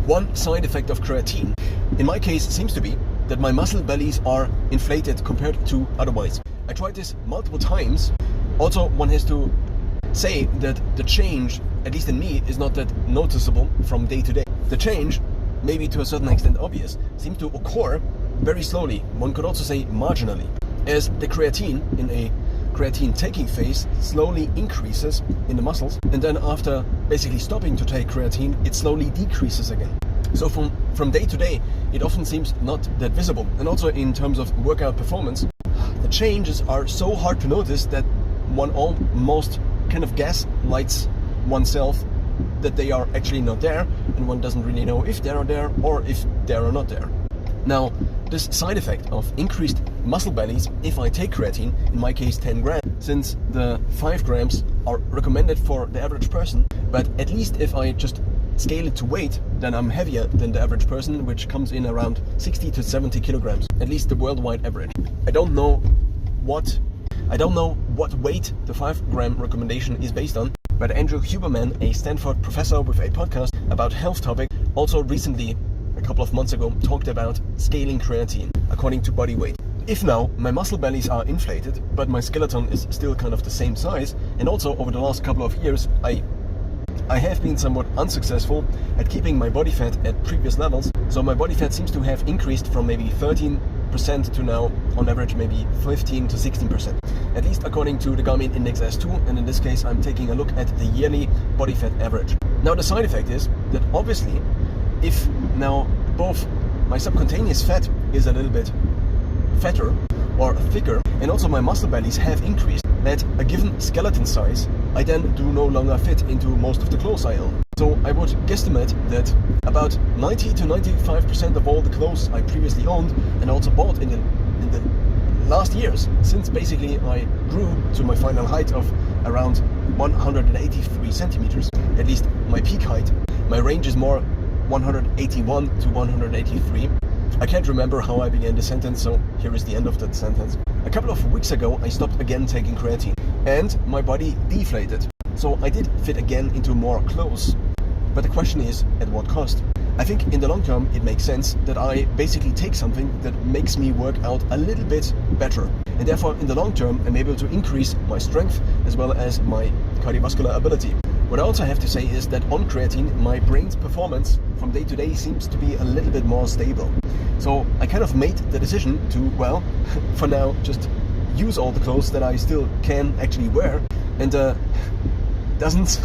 One side effect of creatine, in my case, seems to be that my muscle bellies are inflated compared to otherwise. I tried this multiple times. Also, one has to say that the change, at least in me, is not that noticeable from day to day. The change, maybe to a certain extent obvious, seems to occur very slowly. One could also say marginally, as the creatine in a creatine taking phase slowly increases in the muscles, and then after basically stopping to take creatine, it slowly decreases again. So from day to day, it often seems not that visible. And also in terms of workout performance, the changes are so hard to notice that one almost kind of gaslights oneself that they are actually not there, and one doesn't really know if they are there or if they are not there. Now, this side effect of increased muscle bellies, if I take creatine, in my case 10 grams, since the 5 grams are recommended for the average person, but at least if I just scale it to weight, then I'm heavier than the average person, which comes in around 60 to 70 kilograms, at least the worldwide average. I don't know what weight the 5-gram recommendation is based on, but Andrew Huberman, a Stanford professor with a podcast about health topic, also recently, a couple of months ago, talked about scaling creatine according to body weight. If now my muscle bellies are inflated, but my skeleton is still kind of the same size, and also over the last couple of years, I have been somewhat unsuccessful at keeping my body fat at previous levels, so my body fat seems to have increased from maybe 13% to now, on average, maybe 15 to 16%. At least according to the Garmin Index S2, and in this case I'm taking a look at the yearly body fat average. Now the side effect is that obviously, if now both my subcutaneous fat is a little bit fatter or thicker, and also my muscle bellies have increased, at a given skeleton size, I then do no longer fit into most of the clothes I own. So I would guesstimate that about 90 to 95% of all the clothes I previously owned and also bought in the last years, since basically I grew to my final height of around 183 centimeters, at least my peak height. My range is more 181 to 183. I can't remember how I began the sentence, so here is the end of that sentence. A couple of weeks ago, I stopped again taking creatine, and my body deflated. So I did fit again into more clothes. But the question is, at what cost? I think in the long term, it makes sense that I basically take something that makes me work out a little bit better. And therefore, in the long term, I'm able to increase my strength as well as my cardiovascular ability. What I also have to say is that on creatine, my brain's performance from day to day seems to be a little bit more stable. So I kind of made the decision to, well, for now, just use all the clothes that I still can actually wear, and doesn't